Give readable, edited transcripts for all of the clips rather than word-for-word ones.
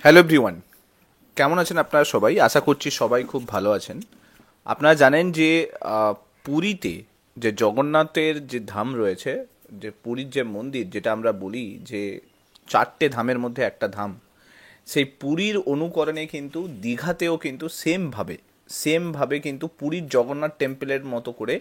Hello everyone, কেমন আছেন আপনারা সবাই? আশা করছি সবাই খুব ভালো আছেন। আপনারা জানেন যে পুরীতে যে জগন্নাথের যে ধাম রয়েছে, যে পুরীর যে মন্দির, যেটা আমরা বলি যে চারটে ধামের মধ্যে একটা ধাম, সেই পুরীর অনুকরণে কিন্তু দীঘাতেও কিন্তু সেমভাবে কিন্তু পুরীর জগন্নাথ টেম্পলের মতো করে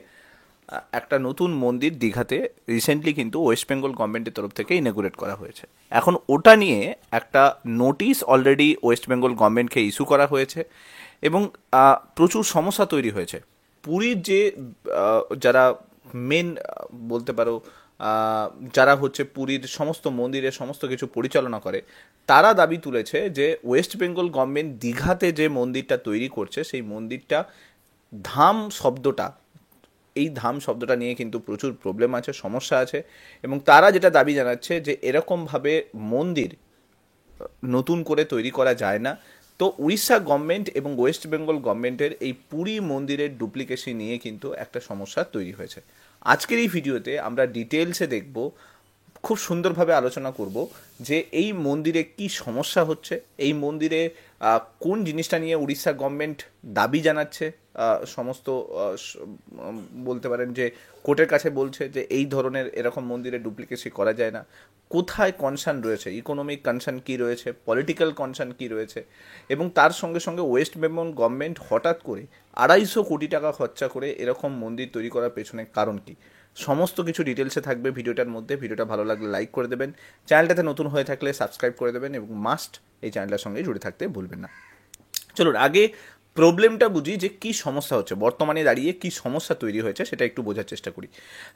একটা নতুন মন্দির দীঘাতে রিসেন্টলি কিন্তু ওয়েস্ট বেঙ্গল গভর্নমেন্টের তরফ থেকে ইনগুরেট করা হয়েছে। এখন ওটা নিয়ে একটা নোটিশ অলরেডি ওয়েস্ট বেঙ্গল গভর্নমেন্টকে ইস্যু করা হয়েছে এবং প্রচুর সমস্যা তৈরি হয়েছে। পুরীর যে যারা মেন বলতে পারো যারা হচ্ছে পুরীর সমস্ত মন্দিরের সমস্ত কিছু পরিচালনা করে, তারা দাবি তুলেছে যে ওয়েস্ট বেঙ্গল গভর্নমেন্ট দীঘাতে যে মন্দিরটা তৈরি করছে সেই মন্দিরটা ধাম শব্দটা এই ধাম শব্দটা নিয়ে কিন্তু প্রচুর প্রবলেম আছে, সমস্যা আছে। এবং তারা যেটা দাবি জানাচ্ছে যে এরকমভাবে মন্দির নতুন করে তৈরি করা যায় না। তো উড়িষ্যা গভর্নমেন্ট এবং ওয়েস্ট বেঙ্গল গভর্নমেন্টের এই পুরী মন্দিরের ডুপ্লিকেসি নিয়ে কিন্তু একটা সমস্যা তৈরি হয়েছে। আজকের এই ভিডিওতে আমরা ডিটেলসে দেখব, খুব সুন্দরভাবে আলোচনা করব যে এই মন্দিরে কি সমস্যা হচ্ছে, এই মন্দিরে কোন জিনিসটা নিয়ে উড়িষ্যা গভর্নমেন্ট দাবি জানাচ্ছে, সমস্ত বলতে পারেন যে কোর্টের কাছে বলছে যে এই ধরনের এরকম মন্দিরে ডুপ্লিকেসি করা যায় না, কোথায় কনসার্ন রয়েছে, ইকোনমিক কনসার্ন কী রয়েছে, পলিটিক্যাল কনসার্ন কী রয়েছে, এবং তার সঙ্গে সঙ্গে ওয়েস্ট বেঙ্গল গভর্নমেন্ট হঠাৎ করে 250 কোটি টাকা খরচা করে এরকম মন্দির তৈরি করার পেছনে কারণ কী, সমস্ত কিছু ডিটেলসে থাকবে ভিডিওটার মধ্যে। ভিডিওটা ভালো লাগলে লাইক করে দেবেন, চ্যানেলটাতে নতুন হয়ে থাকলে সাবস্ক্রাইব করে দেবেন এবং মাস্ট এই চ্যানেলটার সঙ্গে জুড়ে থাকতে ভুলবেন না। চলুন আগে প্রবলেমটা বুঝি যে কি সমস্যা হচ্ছে, বর্তমানে দাঁড়িয়ে কি সমস্যা তৈরি হয়েছে সেটা একটু বোঝার চেষ্টা করি।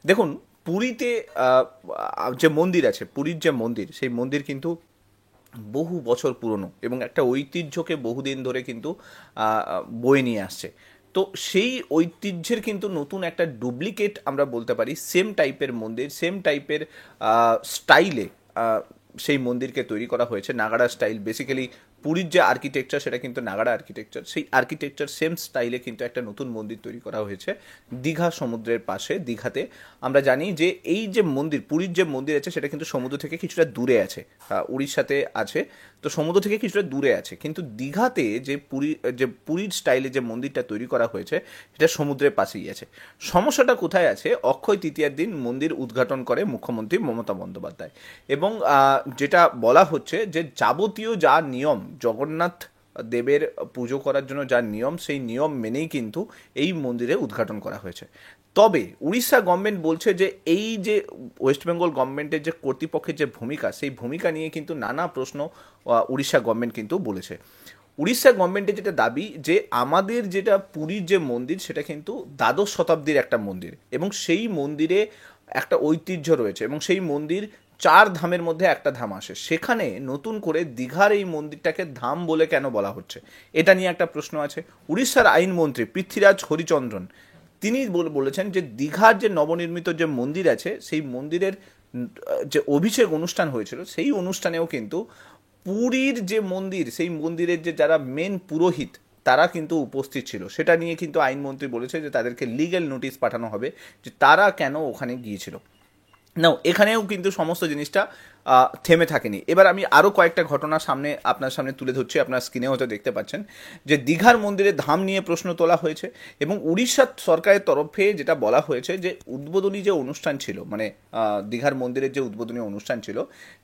দেখুন, পুরীতে যে মন্দির আছে, পুরীর যে মন্দির, সেই মন্দির কিন্তু বহু বছর পুরনো এবং একটা ঐতিহ্যকে বহুদিন ধরে কিন্তু বয়ে নিয়ে আসছে। তো সেই ঐতিহ্যের কিন্তু নতুন একটা ডুপ্লিকেট আমরা বলতে পারি, সেম টাইপের মন্দির, সেম টাইপের স্টাইলে সেই মন্দিরকে তৈরি করা হয়েছে, নাগাড়া স্টাইল। বেসিক্যালি পুরীর যে আর্কিটেকচার সেটা কিন্তু নাগাড়া আর্কিটেকচার, সেই আর্কিটেকচার সেম স্টাইলে কিন্তু একটা নতুন মন্দির তৈরি করা হয়েছে দীঘা সমুদ্রের পাশে, দীঘাতে। আমরা জানি যে এই যে মন্দির, পুরীর যে মন্দির আছে সেটা কিন্তু সমুদ্র থেকে কিছুটা দূরে আছে, উড়িষ্যাতে আছে, তো সমুদ্র থেকে কিছুটা দূরে আছে। কিন্তু দীঘাতে যে পুরীর স্টাইলে যে মন্দিরটা তৈরি করা হয়েছে সেটা সমুদ্রের পাশেই আছে। সমস্যাটা কোথায় আছে? অক্ষয় তৃতীয়ার দিন মন্দির উদ্ঘাটন করে মুখ্যমন্ত্রী মমতা বন্দ্যোপাধ্যায় এবং যেটা বলা হচ্ছে যে যাবতীয় যা নিয়ম, জগন্নাথ দেবের পুজো করার জন্য যা নিয়ম, সেই নিয়ম মেনেই কিন্তু এই মন্দিরে উদ্ঘাটন করা হয়েছে। তবে উড়িষ্যা গভর্নমেন্ট বলছে যে এই যে ওয়েস্ট বেঙ্গল গভর্নমেন্টের যে কর্তৃপক্ষের যে ভূমিকা, সেই ভূমিকা নিয়ে কিন্তু নানা প্রশ্ন উড়িষ্যা গভর্নমেন্ট কিন্তু বলেছে। উড়িষ্যা গভর্নমেন্টের যেটা দাবি যে আমাদের যেটা পুরীর যে মন্দির সেটা কিন্তু দ্বাদশ শতাব্দীর একটা মন্দির এবং সেই মন্দিরে একটা ঐতিহ্য রয়েছে এবং সেই মন্দির চার ধামের মধ্যে একটা ধাম আসে, সেখানে নতুন করে দীঘার এই মন্দিরটাকে ধাম বলে কেন বলা হচ্ছে, এটা নিয়ে একটা প্রশ্ন আছে। উড়িষ্যার আইনমন্ত্রী পৃথ্বীরাজ হরিচন্দ্রন তিনি বলেছেন যে দীঘার যে নবনির্মিত যে মন্দির আছে সেই মন্দিরের যে অভিষেক অনুষ্ঠান হয়েছিল সেই অনুষ্ঠানেও কিন্তু পুরীর যে মন্দির, সেই মন্দিরের যে যারা মেন পুরোহিত তারা কিন্তু উপস্থিত ছিল। সেটা নিয়ে কিন্তু আইনমন্ত্রী বলেছে যে তাদেরকে লিগ্যাল নোটিশ পাঠানো হবে যে তারা কেন ওখানে গিয়েছিল। নাও এখানেও কিন্তু সমস্ত জিনিসটা থেমে থাকেনি। এবার আমি আরও কয়েকটা ঘটনা আপনার সামনে তুলে ধরছি। আপনার স্ক্রিনে হয়তো দেখতে পাচ্ছেন যে দীঘার মন্দিরে ধাম নিয়ে প্রশ্ন তোলা হয়েছে এবং উড়িষ্যা সরকারের তরফে যেটা বলা হয়েছে যে উদ্বোধনী যে অনুষ্ঠান ছিল, মানে দীঘার মন্দিরের যে উদ্বোধনী অনুষ্ঠান ছিল,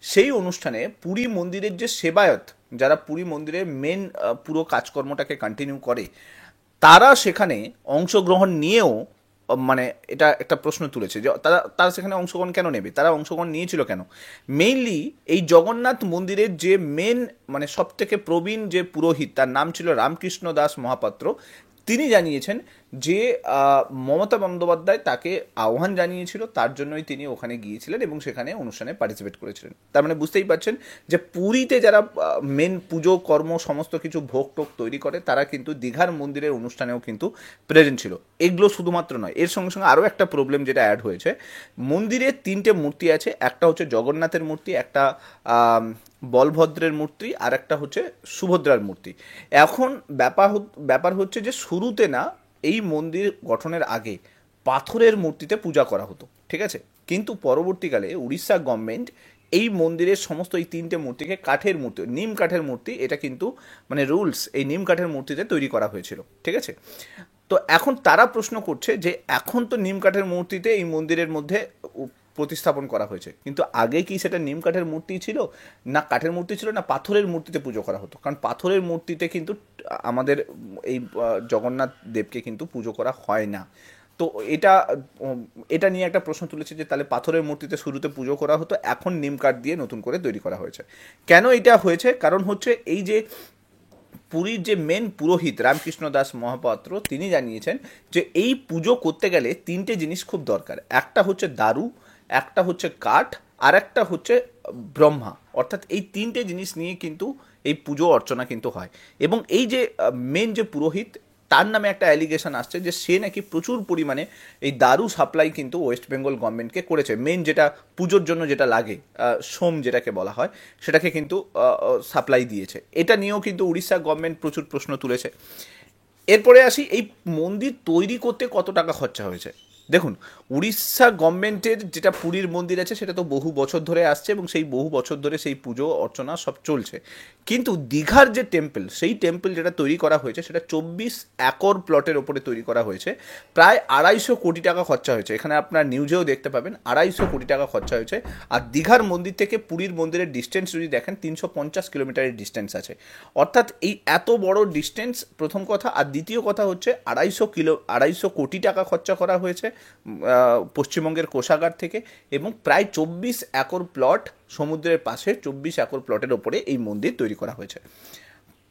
সেই অনুষ্ঠানে পুরী মন্দিরের যে সেবায়ত, যারা পুরী মন্দিরের মেন পুরো কাজকর্মটাকে কন্টিনিউ করে, তারা সেখানে অংশগ্রহণ নিয়েও মানে এটা একটা প্রশ্ন তুলেছে যে তারা তারা সেখানে অংশগ্রহণ কেন নেবে, তারা অংশগ্রহণ নিয়েছিল কেন। মেইনলি এই জগন্নাথ মন্দিরের যে মেন মানে সব থেকে প্রবীণ যে পুরোহিত, তার নাম ছিল রামকৃষ্ণ দাস মহাপাত্র, তিনি জানিয়েছেন যে মমতা বন্দ্যোপাধ্যায় তাকে আহ্বান জানিয়েছিল, তার জন্যই তিনি ওখানে গিয়েছিলেন এবং সেখানে অনুষ্ঠানে পার্টিসিপেট করেছিলেন। তার মানে বুঝতেই পারছেন যে পুরীতে যারা মেন পুজো কর্ম সমস্ত কিছু ভোগ টোগ তৈরি করে তারা কিন্তু দীঘার মন্দিরের অনুষ্ঠানেও কিন্তু প্রেজেন্ট ছিল। এগুলো শুধুমাত্র নয়, এর সঙ্গে সঙ্গে আরও একটা প্রবলেম যেটা অ্যাড হয়েছে, মন্দিরে 3টে মূর্তি আছে, একটা হচ্ছে জগন্নাথের মূর্তি, একটা বলভদ্রের মূর্তি, আর একটা হচ্ছে সুভদ্রার মূর্তি। এখন ব্যাপার হচ্ছে যে শুরুতে না, এই মন্দির গঠনের আগে পাথরের মূর্তিতে পূজা করা হতো, ঠিক আছে, কিন্তু পরবর্তীকালে উড়িষ্যা গভর্নমেন্ট এই মন্দিরের সমস্ত এই তিনটে মূর্তিকে কাঠের মূর্তি, নিম কাঠের মূর্তি, এটা কিন্তু মানে রুলস এই নিম কাঠের মূর্তিতে তৈরি করা হয়েছিল, ঠিক আছে। তো এখন তারা প্রশ্ন করছে যে এখন তো নিম কাঠের মূর্তিতে এই মন্দিরের মধ্যে প্রতিস্থাপন করা হয়েছে, কিন্তু আগে কি সেটা নিম কাঠের মূর্তি ছিল, না কাঠের মূর্তি ছিল, না পাথরের মূর্তিতে পুজো করা হতো? কারণ পাথরের মূর্তিতে কিন্তু আমাদের এই জগন্নাথ দেবকে কিন্তু পুজো করা হয় না। তো এটা এটা নিয়ে একটা প্রশ্ন তুলেছে যে তাহলে পাথরের মূর্তিতে শুরুতে পুজো করা হতো, এখন নিম কাঠ দিয়ে নতুন করে তৈরি করা হয়েছে। কেন এটা হয়েছে? কারণ হচ্ছে এই যে পুরীর যে মেন পুরোহিত রামকৃষ্ণ দাস মহাপাত্র, তিনি জানিয়েছেন যে এই পুজো করতে গেলে তিনটে জিনিস খুব দরকার। একটা হচ্ছে দারু, একটা হচ্ছে কাঠ, আর একটা হচ্ছে ব্রহ্মা। অর্থাৎ এই তিনটে জিনিস নিয়ে কিন্তু এই পুজো অর্চনা কিন্তু হয়। এবং এই যে মেন যে পুরোহিত, তার নামে একটা অ্যালিগেশন আসছে যে সে নাকি প্রচুর পরিমাণে এই দারু সাপ্লাই কিন্তু ওয়েস্ট বেঙ্গল গভর্নমেন্টকে করেছে। মেন যেটা পুজোর জন্য যেটা লাগে, সোম যেটাকে বলা হয়, সেটাকে কিন্তু সাপ্লাই দিয়েছে। এটা নিয়েও কিন্তু উড়িষ্যা গভর্নমেন্ট প্রচুর প্রশ্ন তুলেছে। এরপরে আসি, এই মন্দির তৈরি করতে কত টাকা খরচা হয়েছে। দেখুন, উড়িষ্যা গভর্নমেন্টের যেটা পুরীর মন্দির আছে সেটা তো বহু বছর ধরে আসছে এবং সেই বহু বছর ধরে সেই পুজো অর্চনা সব চলছে। কিন্তু দীঘার যে টেম্পল, সেই টেম্পল যেটা তৈরি করা হয়েছে সেটা 24 একর প্লটের ওপরে তৈরি করা হয়েছে। প্রায় 250 কোটি টাকা খরচা হয়েছে। এখানে আপনার নিউজেও দেখতে পাবেন 250 কোটি টাকা খরচা হয়েছে। আর দীঘার মন্দির থেকে পুরীর মন্দিরের ডিস্টেন্স যদি দেখেন 350 কিলোমিটারের ডিস্টেন্স আছে। অর্থাৎ এই এত বড় ডিস্টেন্স প্রথম কথা। আর দ্বিতীয় কথা হচ্ছে 250 কোটি টাকা খরচা করা হয়েছে পশ্চিমবঙ্গের কোষাগার থেকে, এবং প্রায় 24 একর প্লট সমুদ্রের পাশে, 24 একর প্লটের ওপরে এই মন্দির তৈরি করা হয়েছে।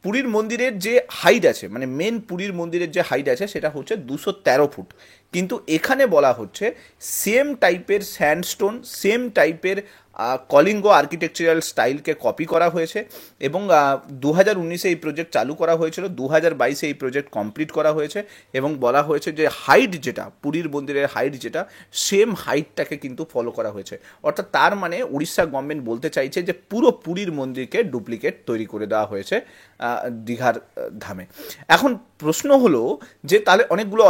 পুরীর মন্দিরের যে হাইট আছে, মানে মেন পুরীর মন্দিরের যে হাইট আছে সেটা হচ্ছে 213 ফুট। কিন্তু এখানে বলা হচ্ছে সেম টাইপের স্যান্ডস্টোন, সেম টাইপের কলিঙ্গ আর্কিটেকচারাল স্টাইলকে কপি করা হয়েছে। এবং 2019-এ এই প্রজেক্ট চালু করা হয়েছিল, 2022-এ এই প্রজেক্ট কমপ্লিট করা হয়েছে। এবং বলা হয়েছে যে হাইট যেটা পুরীর মন্দিরের হাইট যেটা, সেম হাইটটাকে কিন্তু ফলো করা হয়েছে। অর্থাৎ তার মানে উড়িষ্যা গভর্নমেন্ট বলতে চাইছে যে পুরো পুরীর মন্দিরকে ডুপ্লিকেট তৈরি করে দেওয়া হয়েছে দীঘার ধামে। এখন প্রশ্ন হলো যে তাহলে অনেকগুলো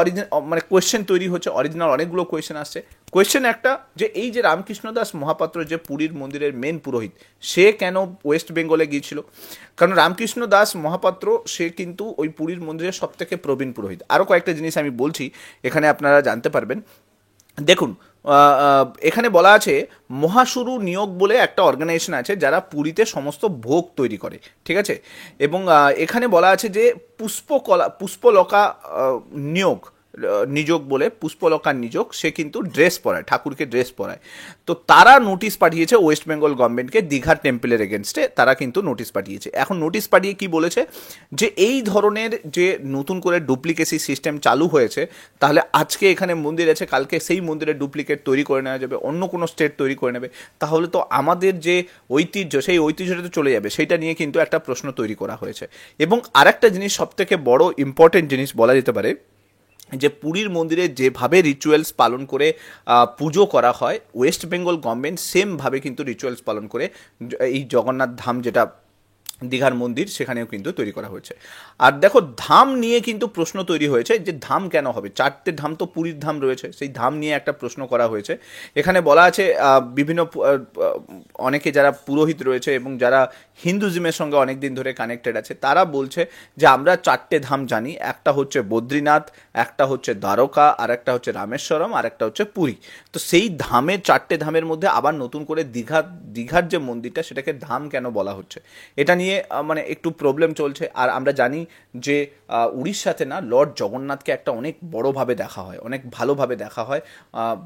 মানে কোয়েশ্চেন তৈরি হচ্ছে, অরিজিনাল অনেকগুলো কোয়েশ্চেন আসছে। কোয়েশ্চেন একটা, যে এই যে রামকৃষ্ণ দাস মহাপাত্র যে পুরীর মন্দিরের মেন পুরোহিত, সে কেন ওয়েস্ট বেঙ্গলে গিয়েছিল? কারণ রামকৃষ্ণ দাস মহাপাত্র সে কিন্তু ওই পুরীর মন্দিরের সব থেকে প্রবীণ পুরোহিত। আরও কয়েকটা জিনিস আমি বলছি, এখানে আপনারা জানতে পারবেন। দেখুন, এখানে বলা আছে মহাশুরু নিয়োগ বলে একটা অর্গানাইজেশন আছে যারা পুরীতে সমস্ত ভোগ তৈরি করে, ঠিক আছে। এবং এখানে বলা আছে যে পুষ্পলকা নিযোগ বলে, পুষ্পলকার নিযোগ, সে কিন্তু ড্রেস পরায়, ঠাকুরকে ড্রেস পরায়। তো তারা নোটিশ পাঠিয়েছে ওয়েস্ট বেঙ্গল গভর্নমেন্টকে দীঘার টেম্পলের এগেনস্টে। তারা কিন্তু নোটিশ পাঠিয়েছে। এখন নোটিশ পাঠিয়ে কি বলেছে, যে এই ধরনের যে নতুন করে ডুপ্লিকেসি সিস্টেম চালু হয়েছে, তাহলে আজকে এখানে মন্দির আছে, কালকে সেই মন্দিরের ডুপ্লিকেট তৈরি করে নেওয়া যাবে, অন্য কোনো স্টেট তৈরি করে নেবে, তাহলে তো আমাদের যে ঐতিহ্য, সেই ঐতিহ্যটা তো চলে যাবে। সেইটা নিয়ে কিন্তু একটা প্রশ্ন তৈরি করা হয়েছে। এবং আরেকটা জিনিস, সবথেকে বড় ইম্পর্টেন্ট জিনিস বলা যেতে পারে, যে পুরীর মন্দিরে যেভাবে রিচুয়ালস পালন করে পুজো করা হয়, ওয়েস্ট বেঙ্গল গভর্নমেন্ট সেমভাবে কিন্তু রিচুয়ালস পালন করে এই জগন্নাথ ধাম যেটা দীঘার মন্দির, সেখানেও কিন্তু তৈরি করা হয়েছে। আর দেখো, ধাম নিয়ে কিন্তু প্রশ্ন তৈরি হয়েছে যে ধাম কেন হবে, 4টে ধাম তো পুরীর ধাম রয়েছে, সেই ধাম নিয়ে একটা প্রশ্ন করা হয়েছে। এখানে বলা আছে বিভিন্ন অনেকে যারা পুরোহিত রয়েছে এবং যারা হিন্দুজমের সঙ্গে অনেক দিন ধরে কানেক্টেড আছে, তারা বলছে যে আমরা 4টে ধাম জানি, একটা হচ্ছে বদ্রীনাথ, একটা হচ্ছে দ্বারকা, আর একটা হচ্ছে রামেশ্বরম, আর একটা হচ্ছে পুরী। তো সেই ধামের 4টে ধামের মধ্যে আবার নতুন করে দীঘার যে মন্দিরটা, সেটাকে ধাম কেন বলা হচ্ছে, এটা নিয়ে মানে একটু প্রবলেম চলছে। আর আমরা জানি যে উড়িষ্যাতে না লর্ড জগন্নাথকে একটা অনেক বড়োভাবে দেখা হয়, অনেক ভালোভাবে দেখা হয়,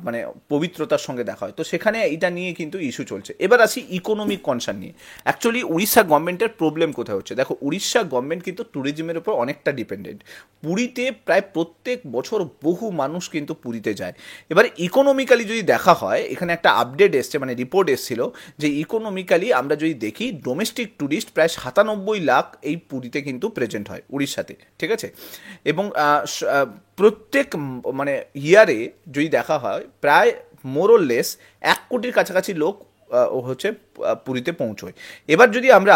মানে পবিত্রতার সঙ্গে দেখা হয়। তো সেখানে এটা নিয়ে কিন্তু ইস্যু চলছে। এবার আসি ইকোনমিক কনসার্ন নিয়ে। অ্যাকচুয়ালি উড়িষ্যা গভর্নমেন্টের প্রবলেম কোথায় হচ্ছে, দেখো, উড়িষ্যা গভর্নমেন্ট কিন্তু ট্যুরিজমের উপর অনেকটা ডিপেন্ডেন্ট। পুরীতে প্রায় প্রত্যেক বছর বহু মানুষ কিন্তু পুরীতে যায়। এবার ইকোনমিক্যালি যদি দেখা হয়, এখানে একটা আপডেট এসছে, মানে রিপোর্ট এসেছিল যে ইকোনমিক্যালি আমরা যদি দেখি, ডোমেস্টিক ট্যুরিস্ট প্রায় 97 লাখ এই পুরীতে কিন্তু প্রেজেন্ট হয় উড়িষ্যাতে, ঠিক আছে। এবং প্রত্যেক মানে ইয়ারে যদি দেখা হয়, প্রায় মোরলেস 1 কোটির কাছাকাছি লোক হচ্ছে পুরীতে পৌঁছয়। এবার যদি আমরা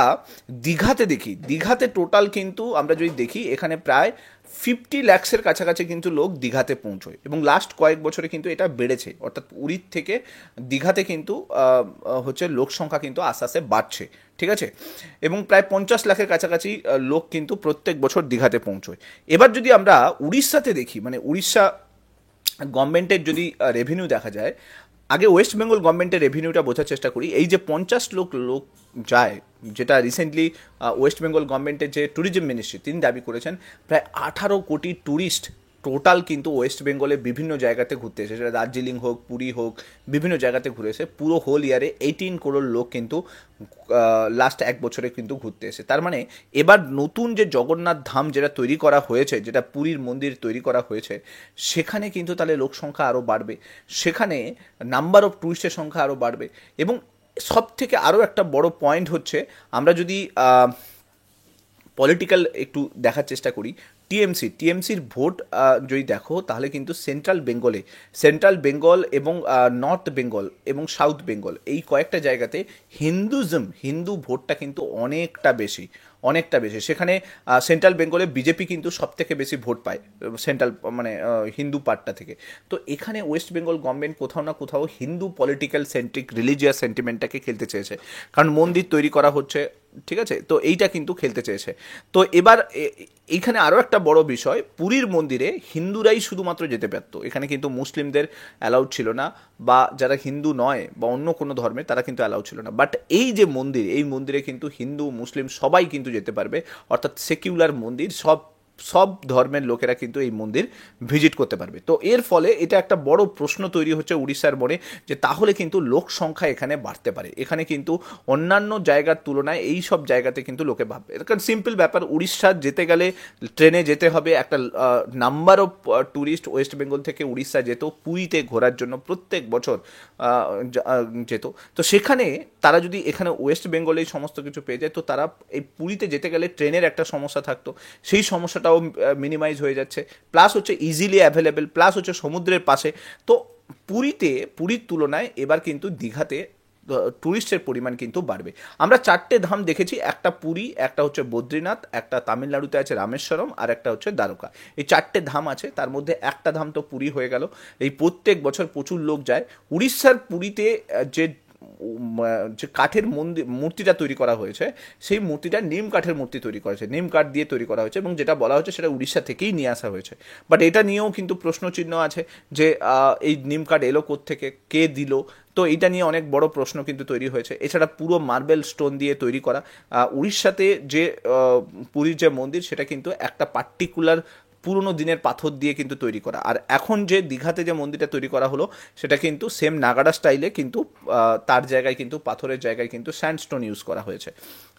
দীঘাতে দেখি, দীঘাতে টোটাল কিন্তু আমরা যদি দেখি এখানে প্রায় 50 লাখসের কাছাকাছি কিন্তু লোক দীঘাতে পৌঁছয়, এবং লাস্ট কয়েক বছরে কিন্তু এটা বেড়েছে, অর্থাৎ পুরীর থেকে দীঘাতে কিন্তু হচ্ছে লোক সংখ্যা কিন্তু আস্তে আস্তে বাড়ছে, ঠিক আছে। এবং প্রায় 50 লাখের কাছাকাছি লোক কিন্তু প্রত্যেক বছর দীঘাতে পৌঁছয়। এবার যদি আমরা উড়িষ্যাতে দেখি, মানে উড়িষ্যা গভর্নমেন্টের যদি রেভিনিউ দেখা যায়, আগে ওয়েস্ট বেঙ্গল গভর্নমেন্টের রেভিনিউটা বোঝার চেষ্টা করি। এই যে 50 লাখ লোক যায়, যেটা রিসেন্টলি ওয়েস্ট বেঙ্গল গভর্নমেন্টের যে ট্যুরিজম মিনিস্ট্রি তিনি দাবি করেছেন, প্রায় 18 কোটি ট্যুরিস্ট টোটাল কিন্তু ওয়েস্ট বেঙ্গলে বিভিন্ন জায়গাতে ঘুরতে এসে, সেটা দার্জিলিং হোক, পুরী হোক, বিভিন্ন জায়গাতে ঘুরে এসে পুরো হোল ইয়ারে 18 করোড় লোক কিন্তু লাস্ট এক বছরে কিন্তু ঘুরতে এসে। তার মানে এবার নতুন যে জগন্নাথ ধাম যেটা তৈরি করা হয়েছে, যেটা পুরীর মন্দির তৈরি করা হয়েছে, সেখানে কিন্তু তাহলে লোক সংখ্যা আরও বাড়বে, সেখানে নাম্বার অফ ট্যুরিস্টের সংখ্যা আরও বাড়বে। এবং সব থেকে আরও একটা বড় পয়েন্ট হচ্ছে, আমরা যদি পলিটিক্যাল একটু দেখার চেষ্টা করি, টিএমসির ভোট যদি দেখো, তাহলে কিন্তু সেন্ট্রাল বেঙ্গল এবং নর্থ বেঙ্গল এবং সাউথ বেঙ্গল, এই কয়েকটা জায়গাতে হিন্দু ভোটটা কিন্তু অনেকটা বেশি। সেখানে সেন্ট্রাল বেঙ্গলে বিজেপি কিন্তু সব থেকে বেশি ভোট পায় সেন্ট্রাল, মানে হিন্দু পার্টটা থেকে। তো এখানে ওয়েস্ট বেঙ্গল গভর্নমেন্ট কোথাও না কোথাও হিন্দু পলিটিক্যাল সেন্ট্রিক রিলিজিয়াস সেন্টিমেন্টটাকে খেলতে চেয়েছে, কারণ মন্দির তৈরি করা হচ্ছে, ঠিক আছে, তো এইটা কিন্তু খেলতে চেয়েছে। তো এবার এইখানে আরও একটা বড় বিষয়, পুরীর মন্দিরে হিন্দুরাই শুধুমাত্র যেতে পারতো, এখানে কিন্তু মুসলিমদের অ্যালাউড ছিল না, বা যারা হিন্দু নয় বা অন্য কোনো ধর্মের তারা কিন্তু অ্যালাউড ছিল না। বাট এই যে মন্দির, এই মন্দিরে কিন্তু হিন্দু মুসলিম সবাই কিন্তু যেতে পারবে, অর্থাৎ সেকুলার মন্দির, সব ধর্মের লোকেরা কিন্তু এই মন্দির ভিজিট করতে পারবে। তো এর ফলে এটা একটা বড় প্রশ্ন তৈরি হচ্ছে উড়িষ্যার মনে, যে তাহলে কিন্তু লোক সংখ্যা এখানে বাড়তে পারে, এখানে কিন্তু অন্যান্য জায়গার তুলনায় এই সব জায়গাতে কিন্তু লোকে ভাববে। কারণ সিম্পল ব্যাপার, উড়িষ্যার যেতে গেলে ট্রেনে যেতে হবে, একটা number of tourist West Bengal থেকে উড়িষ্যা যেত পুরীতে ঘোরার জন্য, প্রত্যেক বছর যেত। তো সেখানে তারা যদি এখানে ওয়েস্ট বেঙ্গলে এই সমস্ত কিছু পেয়ে যায়, তো তারা এই পুরীতে যেতে গেলে ট্রেনের একটা সমস্যা থাকতো, সেই সমস্যাটাও মিনিমাইজ হয়ে যাচ্ছে। প্লাস হচ্ছে ইজিলি অ্যাভেলেবেল, প্লাস হচ্ছে সমুদ্রের পাশে। তো পুরীর তুলনায় এবার কিন্তু দীঘাতে ট্যুরিস্টের পরিমাণ কিন্তু বাড়বে। আমরা 4টে ধাম দেখেছি, একটা পুরী, একটা হচ্ছে বদ্রীনাথ, একটা তামিলনাড়ুতে আছে রামেশ্বরম, আর একটা হচ্ছে দ্বারকা। এই 4টে ধাম আছে, তার মধ্যে একটা ধাম তো পুরী হয়ে গেল। এই প্রত্যেক বছর প্রচুর লোক যায়। উড়িষ্যার পুরীতে যে কাঠের মূর্তিটা তৈরি করা হয়েছে, সেই মূর্তিটা নিম কাঠের মূর্তি তৈরি করা হয়েছে, নিম কাঠ দিয়ে তৈরি করা হয়েছে, এবং যেটা বলা হচ্ছে সেটা উড়িষ্যা থেকেই নিয়ে আসা হয়েছে। বাট এটা নিয়েও কিন্তু প্রশ্নচিহ্ন আছে যে এই নিম কাঠ এলো কোত্থেকে, কে দিল, তো এইটা নিয়ে অনেক বড় প্রশ্ন কিন্তু তৈরি হয়েছে। এছাড়া পুরো মার্বেল স্টোন দিয়ে তৈরি করা। উড়িষ্যাতে যে পুরীর যে মন্দির, সেটা কিন্তু একটা পার্টিকুলার পুরনো দিনের পাথর দিয়ে কিন্তু তৈরি করা। আর এখন যে দীঘাতে যে মন্দিরটা তৈরি করা হলো, সেটা কিন্তু সেম নাগাড়া স্টাইলে, কিন্তু তার জায়গায় কিন্তু পাথরের জায়গায় কিন্তু স্যান্ডস্টোন ইউজ করা হয়েছে।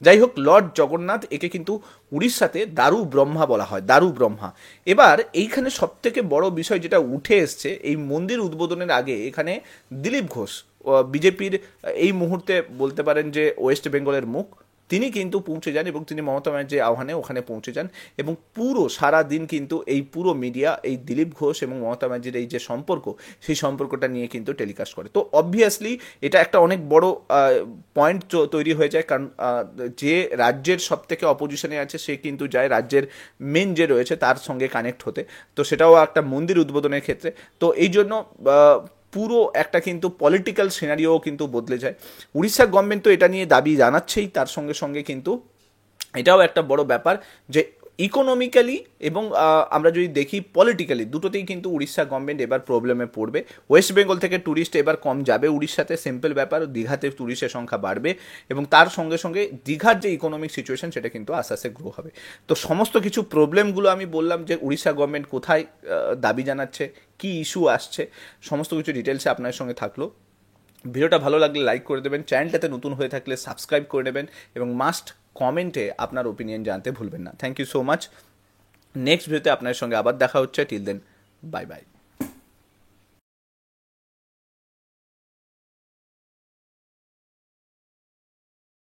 যাই হোক, লর্ড জগন্নাথ, একে কিন্তু উড়িষ্যাতে দারু ব্রহ্মা বলা হয়, দারু ব্রহ্মা। এবার এইখানে সবথেকে বড় বিষয় যেটা উঠে এসছে, এই মন্দির উদ্বোধনের আগে এখানে দিলীপ ঘোষ, বিজেপির এই মুহূর্তে বলতে পারেন যে ওয়েস্ট বেঙ্গলের মুখ, তিনি কিন্তু পৌঁছে যান, এবং তিনি মমতা ব্যানার্জির আহ্বানে ওখানে পৌঁছে যান, এবং পুরো সারা দিন কিন্তু এই পুরো মিডিয়া এই দিলীপ ঘোষ এবং মমতা ব্যানার্জির এই যে সম্পর্ক, সেই সম্পর্কটা নিয়ে কিন্তু টেলিকাস্ট করে। তো অবভিয়াসলি এটা একটা অনেক বড় পয়েন্ট তৈরি হয়ে যায়, কারণ যে রাজ্যের সব থেকে অপোজিশনে আছে, সে কিন্তু যায় রাজ্যের মেন যে রয়েছে তার সঙ্গে কানেক্ট হতে। তো সেটাও একটা মন্দির উদ্বোধনের ক্ষেত্রে। তো এই জন্য পুরো একটা কিন্তু পলিটিক্যাল সিনারিও কিন্তু বদলে যায়। উড়িষ্যা গভর্নমেন্ট তো এটা নিয়ে দাবি জানাচ্ছেই, তার সঙ্গে সঙ্গে কিন্তু এটাও একটা বড় ব্যাপার যে ইকোনমিক্যালি এবং আমরা যদি দেখি পলিটিক্যালি, দুটোতেই কিন্তু উড়িষ্যা গভর্নমেন্ট এবার প্রবলেমে পড়বে। ওয়েস্ট বেঙ্গল থেকে ট্যুরিস্ট এবার কম যাবে উড়িষ্যাতে, সিম্পল ব্যাপার, দীঘাতে ট্যুরিস্টের সংখ্যা বাড়বে, এবং তার সঙ্গে সঙ্গে দীঘার যে ইকোনমিক সিচুয়েশন, সেটা কিন্তু আস্তে আস্তে গ্রো হবে। তো সমস্ত কিছু প্রবলেমগুলো আমি বললাম, যে উড়িষ্যা গভর্নমেন্ট কোথায় দাবি জানাচ্ছে, কি ইস্যু আসছে, সমস্ত কিছু ডিটেলসে আপনার সঙ্গে থাকলো। ভিডিওটা ভালো লাগলে লাইক করে দেবেন, চ্যানেলটাতে নতুন হয়ে থাকলে সাবস্ক্রাইব করে নেবেন, এবং মাস্ট কমেন্টে আপনার ওপিনিয়ন জানতে ভুলবেন না। Thank you so much. Next ভিডিওতে আপনার সঙ্গে আবার দেখা হচ্ছে। Till then, bye by.